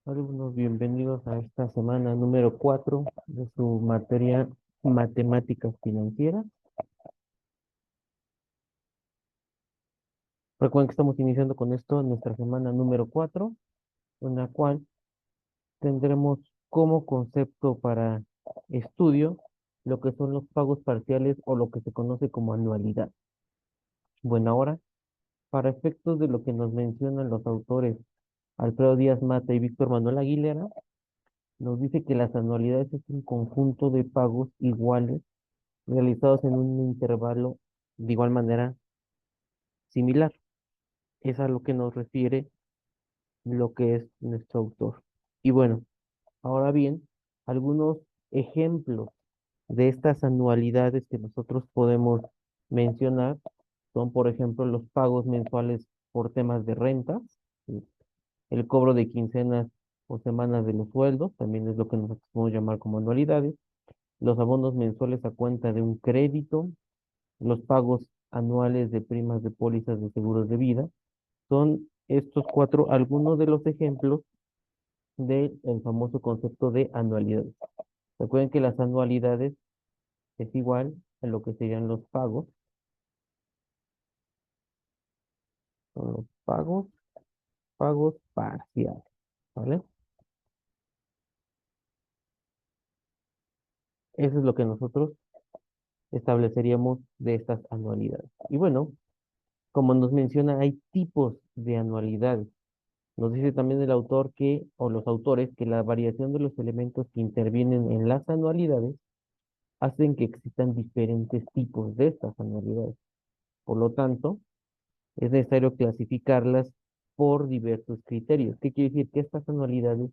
Alumnos, bienvenidos a esta semana número 4 de su materia Matemáticas Financieras. Recuerden que estamos iniciando con esto nuestra semana número 4, en la cual tendremos como concepto para estudio lo que son los pagos parciales o lo que se conoce como anualidad. Bueno, ahora, para efectos de lo que nos mencionan los autores Alfredo Díaz Mata y Víctor Manuel Aguilera, nos dice que las anualidades es un conjunto de pagos iguales realizados en un intervalo de igual manera similar. Es a lo que nos refiere lo que es nuestro autor. Y bueno, ahora bien, algunos ejemplos de estas anualidades que nosotros podemos mencionar son, por ejemplo, los pagos mensuales por temas de rentas, ¿sí? El cobro de quincenas o semanas de los sueldos, también es lo que nosotros podemos llamar como anualidades, los abonos mensuales a cuenta de un crédito, los pagos anuales de primas de pólizas de seguros de vida. Son estos cuatro algunos de los ejemplos del famoso concepto de anualidades. Recuerden que las anualidades es igual a lo que serían los pagos, son los pagos parciales, ¿vale? Eso es lo que nosotros estableceríamos de estas anualidades. Y bueno, como nos menciona, hay tipos de anualidades. Nos dice también el autor que, o los autores, que la variación de los elementos que intervienen en las anualidades hacen que existan diferentes tipos de estas anualidades. Por lo tanto, es necesario clasificarlas por diversos criterios. ¿Qué quiere decir? Que estas anualidades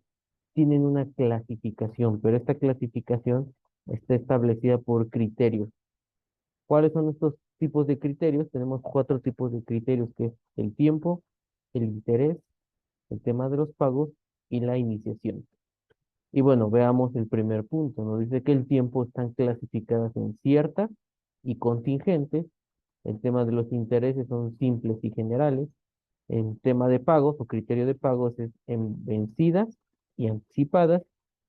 tienen una clasificación, pero esta clasificación está establecida por criterios. ¿Cuáles son estos tipos de criterios? Tenemos cuatro tipos de criterios, que es el tiempo, el interés, el tema de los pagos y la iniciación. Y bueno, veamos el primer punto. Nos dice que el tiempo están clasificadas en ciertas y contingentes. El tema de los intereses son simples y generales. El tema de pagos o criterio de pagos es en vencidas y anticipadas.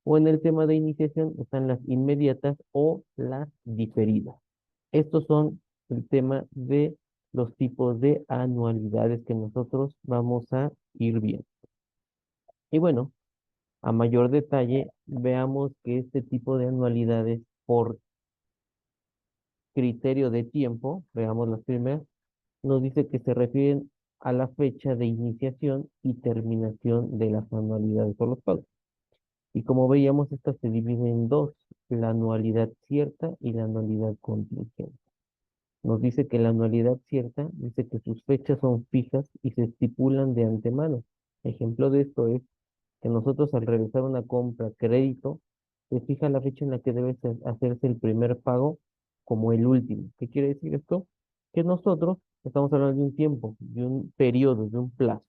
O en el tema de iniciación están las inmediatas o las diferidas. Estos son el tema de los tipos de anualidades que nosotros vamos a ir viendo. Y bueno, a mayor detalle, veamos que este tipo de anualidades por criterio de tiempo, veamos las primeras, nos dice que se refieren a la fecha de iniciación y terminación de las anualidades o los pagos. Y como veíamos, estas se dividen en dos, la anualidad cierta y la anualidad contingente. Nos dice que la anualidad cierta dice que sus fechas son fijas y se estipulan de antemano. Ejemplo de esto es que nosotros al realizar una compra a crédito, se fija la fecha en la que debe hacerse el primer pago como el último. ¿Qué quiere decir esto? Que nosotros estamos hablando de un tiempo, de un periodo, de un plazo.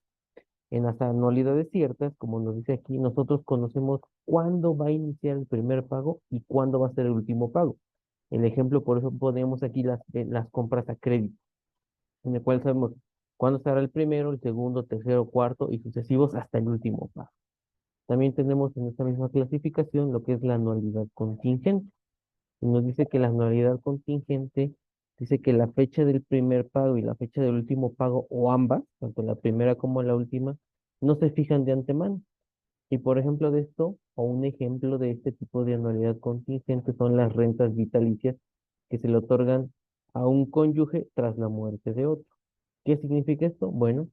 En las anualidades ciertas, como nos dice aquí, nosotros conocemos cuándo va a iniciar el primer pago y cuándo va a ser el último pago. El ejemplo, por eso ponemos aquí las compras a crédito, en el cual sabemos cuándo será el primero, el segundo, tercero, cuarto y sucesivos hasta el último pago. También tenemos en esta misma clasificación lo que es la anualidad contingente. Y nos dice que la anualidad contingente dice que la fecha del primer pago y la fecha del último pago, o ambas, tanto la primera como la última, no se fijan de antemano. Y por ejemplo de esto, o un ejemplo de este tipo de anualidad contingente son las rentas vitalicias que se le otorgan a un cónyuge tras la muerte de otro. ¿Qué significa esto? Bueno,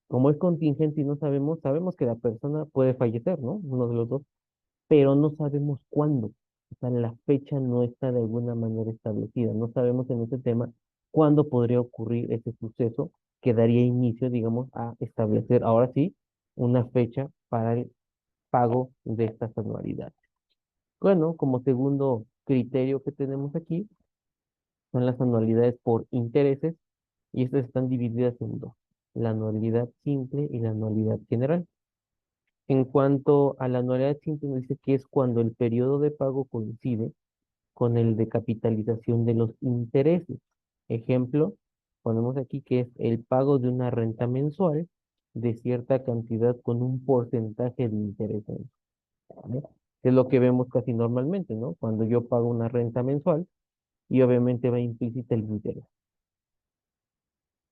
como es contingente y no sabemos, sabemos que la persona puede fallecer, ¿no? Uno de los dos, pero no sabemos cuándo. O sea, la fecha no está de alguna manera establecida. No sabemos en ese tema cuándo podría ocurrir ese suceso que daría inicio, digamos, a establecer ahora sí una fecha para el pago de estas anualidades. Bueno, como segundo criterio que tenemos aquí son las anualidades por intereses y estas están divididas en dos, la anualidad simple y la anualidad general. En cuanto a la anualidad simple, nos dice que es cuando el periodo de pago coincide con el de capitalización de los intereses. Ejemplo, ponemos aquí que es el pago de una renta mensual de cierta cantidad con un porcentaje de interés mensual, ¿vale? Que es lo que vemos casi normalmente, ¿no? Cuando yo pago una renta mensual y obviamente va implícita el interés.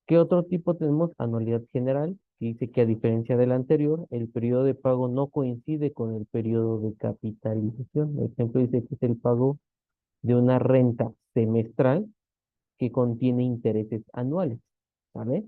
¿Qué otro tipo tenemos? Anualidad general, que dice que a diferencia del anterior, el periodo de pago no coincide con el periodo de capitalización. El ejemplo dice que es el pago de una renta semestral que contiene intereses anuales, ¿vale?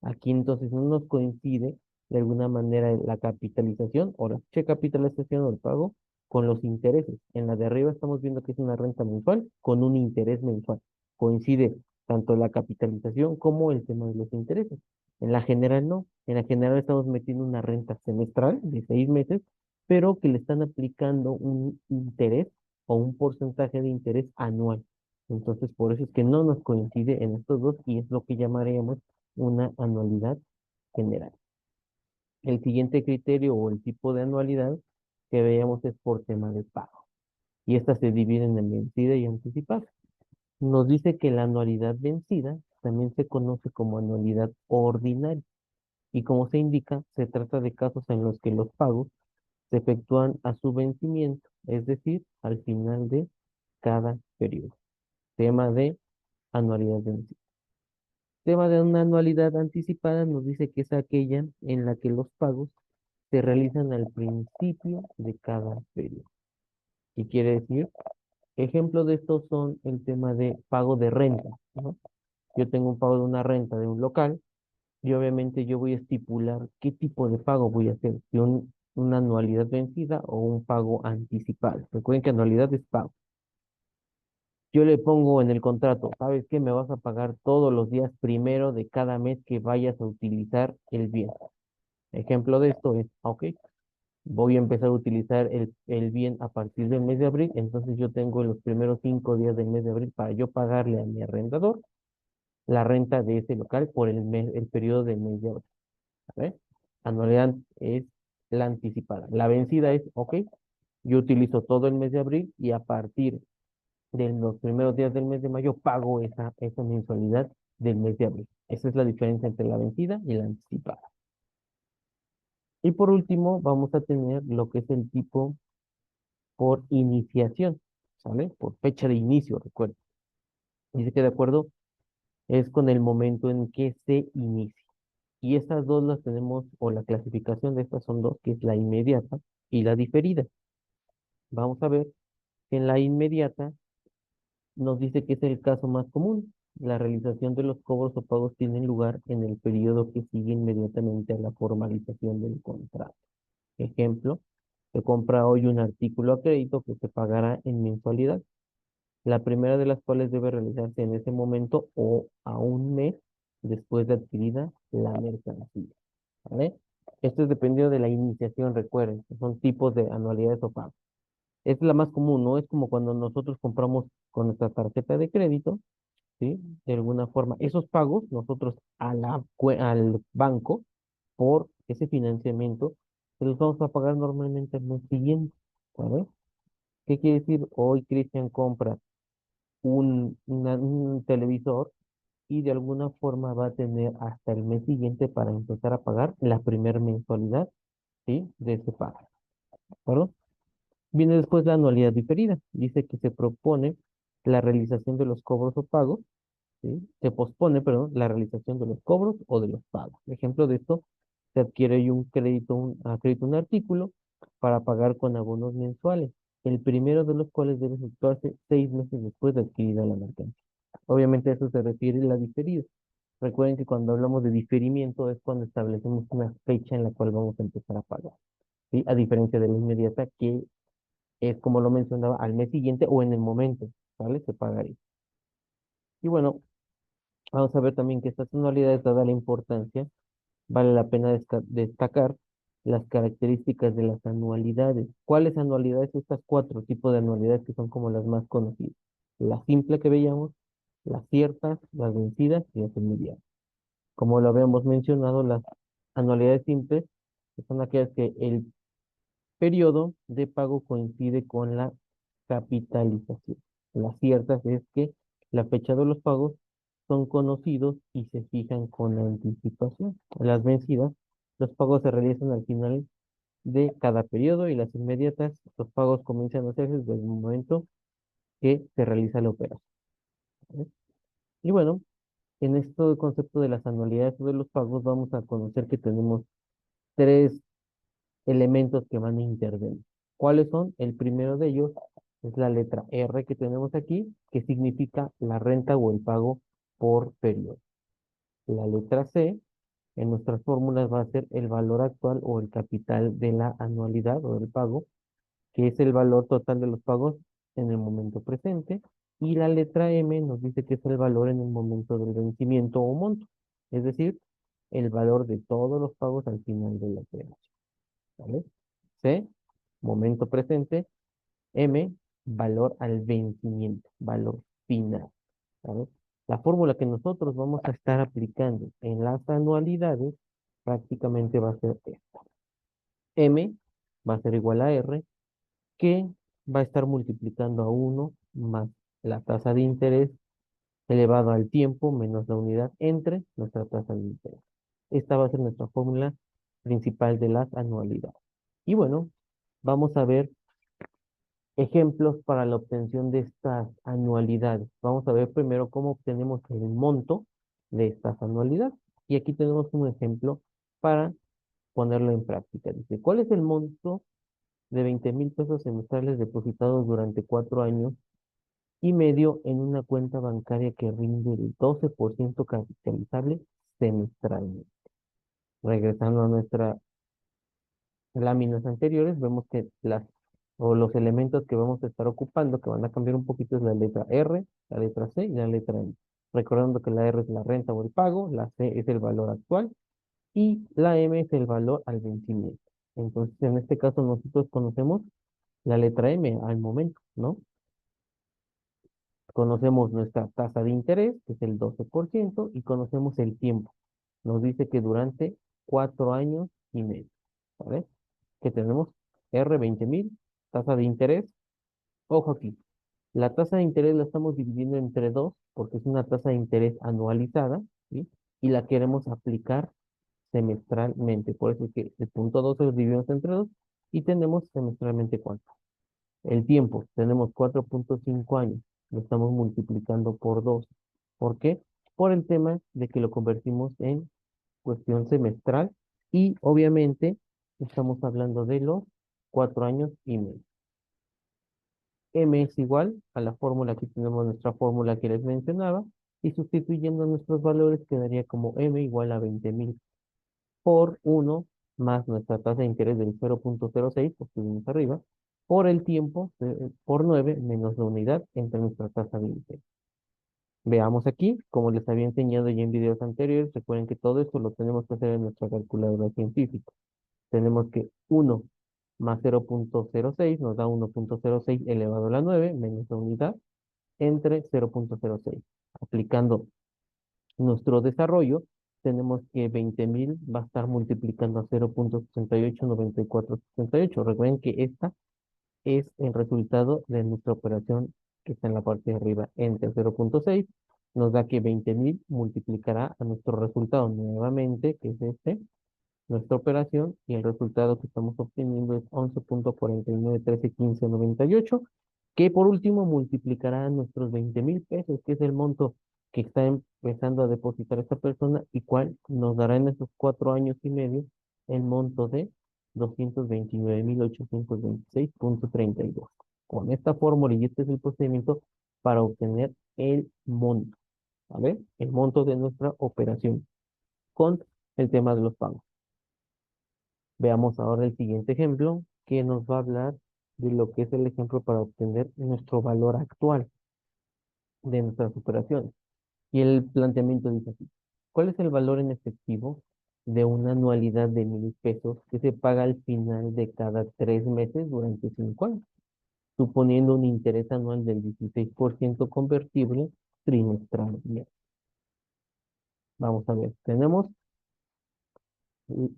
Aquí entonces no nos coincide de alguna manera la capitalización o la fecha de capitalización o el pago con los intereses. En la de arriba estamos viendo que es una renta mensual con un interés mensual. Coincide tanto la capitalización como el tema de los intereses. En la general no. En la general estamos metiendo una renta semestral de 6 meses, pero que le están aplicando un interés o un porcentaje de interés anual. Entonces, por eso es que no nos coincide en estos dos y es lo que llamaríamos una anualidad general. El siguiente criterio o el tipo de anualidad que veíamos es por tema de pago. Y estas se dividen en vencida y anticipada. Nos dice que la anualidad vencida también se conoce como anualidad ordinaria. Y como se indica, se trata de casos en los que los pagos se efectúan a su vencimiento, es decir, al final de cada periodo. Tema de anualidad vencida. Tema de una anualidad anticipada nos dice que es aquella en la que los pagos se realizan al principio de cada periodo. ¿Qué quiere decir? Ejemplos de estos son el tema de pago de renta, ¿no? Yo tengo un pago de una renta de un local y obviamente yo voy a estipular qué tipo de pago voy a hacer, si una anualidad vencida o un pago anticipado. Recuerden que anualidad es pago. Yo le pongo en el contrato, ¿sabes qué? Me vas a pagar todos los días primero de cada mes que vayas a utilizar el bien. Ejemplo de esto es, ok, voy a empezar a utilizar el bien a partir del mes de abril, entonces yo tengo los primeros 5 días del mes de abril para yo pagarle a mi arrendador la renta de ese local por el periodo del mes de abril. ¿Vale? Anualidad es la anticipada. La vencida es, ok, yo utilizo todo el mes de abril y a partir de los primeros días del mes de mayo pago esa mensualidad del mes de abril. Esa es la diferencia entre la vencida y la anticipada. Y por último, vamos a tener lo que es el tipo por iniciación, ¿sale? Por fecha de inicio, recuerda. Dice que de acuerdo es con el momento en que se inicia. Y estas dos las tenemos, o la clasificación de estas son dos, que es la inmediata y la diferida. Vamos a ver que en la inmediata nos dice que es el caso más común. La realización de los cobros o pagos tienen lugar en el periodo que sigue inmediatamente a la formalización del contrato. Ejemplo, se compra hoy un artículo a crédito que se pagará en mensualidad, la primera de las cuales debe realizarse en ese momento o a un mes después de adquirida la mercancía. ¿Vale? Esto es dependiendo de la iniciación, recuerden, que son tipos de anualidades o pagos. Es la más común, ¿no? Es como cuando nosotros compramos con nuestra tarjeta de crédito, ¿sí? De alguna forma, esos pagos nosotros al banco por ese financiamiento se los vamos a pagar normalmente al mes siguiente, ¿vale? ¿Qué quiere decir? Hoy Cristian compra un televisor y de alguna forma va a tener hasta el mes siguiente para empezar a pagar la primera mensualidad, ¿sí? De ese pago, ¿de acuerdo? Viene después la anualidad diferida. Dice que se propone la realización de los cobros o pagos, ¿sí? Se pospone, perdón, la realización de los cobros o de los pagos. Ejemplo de esto, se adquiere hoy un crédito, a crédito un artículo para pagar con abonos mensuales, el primero de los cuales debe efectuarse 6 meses después de adquirida la mercancía. Obviamente a eso se refiere la diferida. Recuerden que cuando hablamos de diferimiento es cuando establecemos una fecha en la cual vamos a empezar a pagar, ¿sí? A diferencia de la inmediata que es como lo mencionaba, al mes siguiente o en el momento, ¿vale? Se pagaría. Y bueno, vamos a ver también que estas anualidades, dada la importancia, vale la pena destacar las características de las anualidades. ¿Cuáles anualidades? Estas cuatro tipos de anualidades que son como las más conocidas. La simple que veíamos, las ciertas, las vencidas y las inmediatas. Como lo habíamos mencionado, las anualidades simples que son aquellas que el periodo de pago coincide con la capitalización. Las ciertas es que la fecha de los pagos son conocidos y se fijan con anticipación. Las vencidas Los pagos se realizan al final de cada periodo y las inmediatas, los pagos comienzan a hacerse desde el momento que se realiza la operación. ¿Vale? Y bueno, en este concepto de las anualidades o de los pagos vamos a conocer que tenemos tres elementos que van a intervenir. ¿Cuáles son? El primero de ellos es la letra R que tenemos aquí, que significa la renta o el pago por periodo. La letra C en nuestras fórmulas va a ser el valor actual o el capital de la anualidad o del pago, que es el valor total de los pagos en el momento presente. Y la letra M nos dice que es el valor en el momento del vencimiento o monto, es decir, el valor de todos los pagos al final de la operación. ¿Vale? C, momento presente. M, valor al vencimiento, valor final. ¿Vale? La fórmula que nosotros vamos a estar aplicando en las anualidades prácticamente va a ser esta. M va a ser igual a R, que va a estar multiplicando a 1 más la tasa de interés elevado al tiempo menos la unidad entre nuestra tasa de interés. Esta va a ser nuestra fórmula principal de las anualidades. Y bueno, vamos a ver ejemplos para la obtención de estas anualidades. Vamos a ver primero cómo obtenemos el monto de estas anualidades. Y aquí tenemos un ejemplo para ponerlo en práctica. Dice, ¿cuál es el monto de 20,000 pesos semestrales depositados durante 4 años y medio en una cuenta bancaria que rinde el 12% capitalizable semestralmente? Regresando a nuestras láminas anteriores, vemos que los elementos que vamos a estar ocupando, que van a cambiar un poquito, es la letra R, la letra C y la letra M. Recordando que la R es la renta o el pago, la C es el valor actual y la M es el valor al vencimiento. Entonces, en este caso, nosotros conocemos la letra M al momento, ¿no? Conocemos nuestra tasa de interés, que es el 12%, y conocemos el tiempo. Nos dice que durante 4 años y medio, ¿vale? Que tenemos R 20,000, tasa de interés. Ojo aquí, la tasa de interés la estamos dividiendo entre dos, porque es una tasa de interés anualizada, ¿sí? Y la queremos aplicar semestralmente. Por eso es que el punto 12 lo dividimos entre dos y tenemos semestralmente cuánto. El tiempo, tenemos 4,5 años, lo estamos multiplicando por 2. ¿Por qué? Por el tema de que lo convertimos en cuestión semestral y obviamente estamos hablando de los 4 años y medio. M es igual a la fórmula, aquí tenemos nuestra fórmula que les mencionaba, y sustituyendo nuestros valores quedaría como M igual a 20,000 por 1 más nuestra tasa de interés del 0,06, porque vimos arriba, por el tiempo, por 9 menos la unidad entre nuestra tasa de interés. Veamos aquí, como les había enseñado ya en videos anteriores, recuerden que todo esto lo tenemos que hacer en nuestra calculadora científica. Tenemos que 1 más 0,06 nos da 1,06 elevado a la 9 menos la unidad entre 0,06. Aplicando nuestro desarrollo, tenemos que 20,000 va a estar multiplicando a 0,689468. Recuerden que esta es el resultado de nuestra operación que está en la parte de arriba entre 0,6. Nos da que 20,000 multiplicará a nuestro resultado nuevamente, que es nuestra operación, y el resultado que estamos obteniendo es 11,49131598, que por último multiplicará nuestros 20,000 pesos, que es el monto que está empezando a depositar esta persona, y cuál nos dará en esos 4 años y medio el monto de 229,826,32. Con esta fórmula, y este es el procedimiento para obtener el monto, ¿vale? El monto de nuestra operación con el tema de los pagos. Veamos ahora el siguiente ejemplo, que nos va a hablar de lo que es el ejemplo para obtener nuestro valor actual de nuestras operaciones. Y el planteamiento dice así: ¿cuál es el valor en efectivo de una anualidad de 1,000 pesos que se paga al final de cada 3 meses durante 5 años, suponiendo un interés anual del 16% convertible trimestralmente? Vamos a ver, tenemos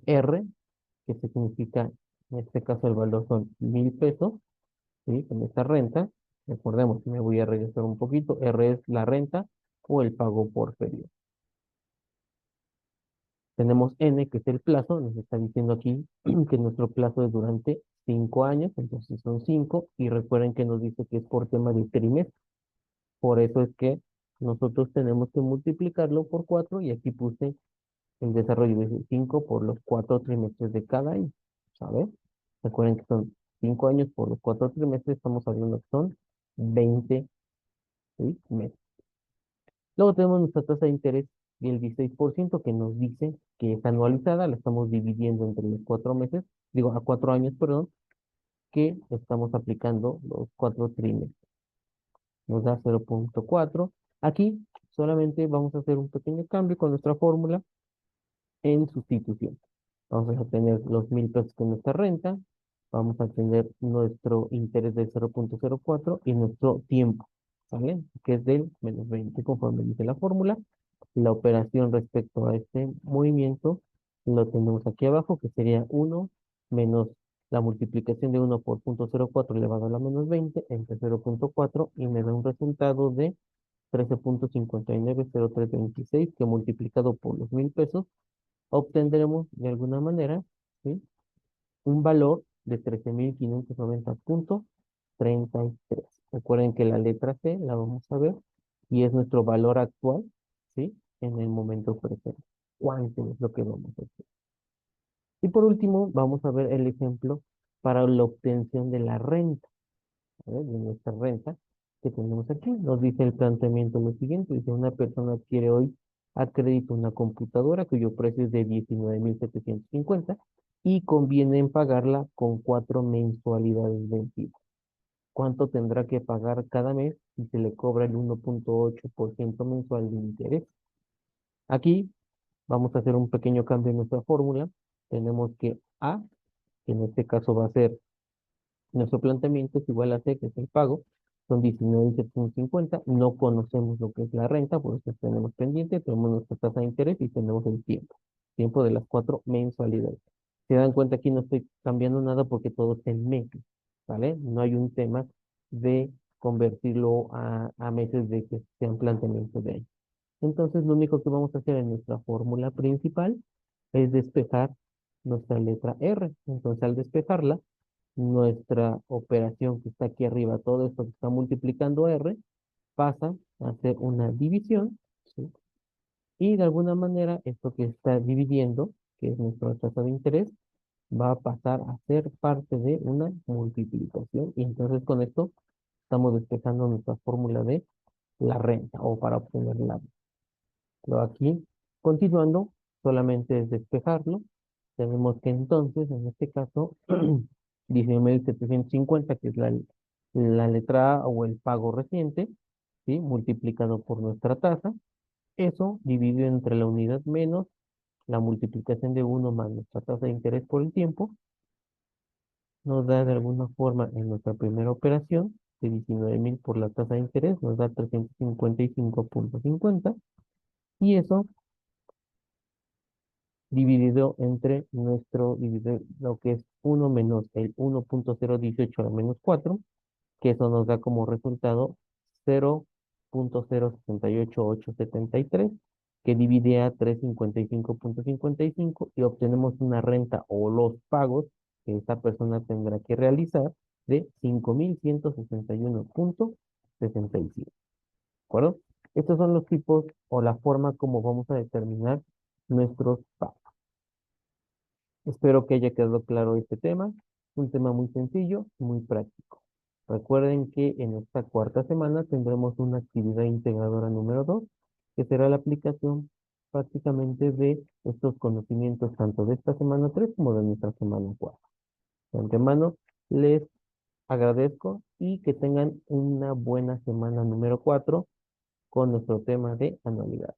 R, que significa, en este caso el valor son 1,000 pesos, ¿sí? Con esta renta, recordemos que me voy a regresar un poquito, R es la renta o el pago por periodo. Tenemos N, que es el plazo, nos está diciendo aquí que nuestro plazo es durante 5 años, entonces son 5, y recuerden que nos dice que es por tema de trimestre, por eso es que nosotros tenemos que multiplicarlo por 4 y aquí puse el desarrollo de 5 por los 4 trimestres de cada año, ¿sabes? Recuerden que son 5 años por los 4 trimestres, estamos hablando que son 20, ¿sí? meses. Luego tenemos nuestra tasa de interés del 16% que nos dice que es anualizada, la estamos dividiendo entre los 4 meses, digo, a 4 años, perdón, que estamos aplicando los 4 trimestres. Nos da 0,4. Aquí solamente vamos a hacer un pequeño cambio con nuestra fórmula en sustitución. Vamos a tener los 1,000 pesos con nuestra renta, vamos a tener nuestro interés del 0,04 y nuestro tiempo, ¿sale? Que es del -20 conforme dice la fórmula. La operación respecto a este movimiento lo tenemos aquí abajo, que sería 1 menos la multiplicación de 1 por 0,04 elevado a la -20 entre 0,4 y me da un resultado de 13,590326 que multiplicado por los 1,000 pesos obtendremos de alguna manera, ¿sí? Un valor de 13,590,33. Recuerden que la letra C la vamos a ver y es nuestro valor actual, ¿sí? En el momento presente. ¿Cuánto es lo que vamos a hacer? Y por último, vamos a ver el ejemplo para la obtención de la renta, ¿vale? De nuestra renta que tenemos aquí. Nos dice el planteamiento lo siguiente, dice una persona adquiere hoy a crédito una computadora cuyo precio es de 19,750 y conviene en pagarla con 4 mensualidades vencidas. ¿Cuánto tendrá que pagar cada mes si se le cobra el 1,8% mensual de interés? Aquí vamos a hacer un pequeño cambio en nuestra fórmula. Tenemos que A, que en este caso va a ser nuestro planteamiento, es igual a C, que es el pago, son 19,750. No conocemos lo que es la renta, por eso tenemos pendiente, tenemos nuestra tasa de interés y tenemos el tiempo de las 4 mensualidades. Se dan cuenta aquí no estoy cambiando nada porque todo está en meses, ¿vale? No hay un tema de convertirlo a meses de que sean planteamientos de año. Entonces, lo único que vamos a hacer en nuestra fórmula principal es despejar nuestra letra R. Entonces, al despejarla, nuestra operación que está aquí arriba, todo esto que está multiplicando R, pasa a ser una división, ¿sí? Y de alguna manera, esto que está dividiendo, que es nuestra tasa de interés, va a pasar a ser parte de una multiplicación. Y entonces con esto estamos despejando nuestra fórmula de la renta o para obtener la. Pero aquí, continuando, solamente es despejarlo. Tenemos que entonces, en este caso, 19,750, que es la letra A o el pago reciente, ¿sí? Multiplicado por nuestra tasa. Eso dividido entre la unidad menos la multiplicación de uno más nuestra tasa de interés por el tiempo, nos da de alguna forma en nuestra primera operación de 19,000 por la tasa de interés, nos da 355,50 y eso dividido entre dividido lo que es 1 menos el 1,018 a la -4, que eso nos da como resultado 0,068,873, que divide a 355,55 y obtenemos una renta o los pagos que esta persona tendrá que realizar de 5,161,65. ¿De acuerdo? Estos son los tipos o la forma como vamos a determinar nuestros pagos. Espero que haya quedado claro este tema. Un tema muy sencillo y muy práctico. Recuerden que en esta cuarta semana tendremos una actividad integradora número 2, que será la aplicación prácticamente de estos conocimientos tanto de esta semana 3 como de nuestra semana 4. De antemano, les agradezco y que tengan una buena semana número 4 con nuestro tema de anualidad.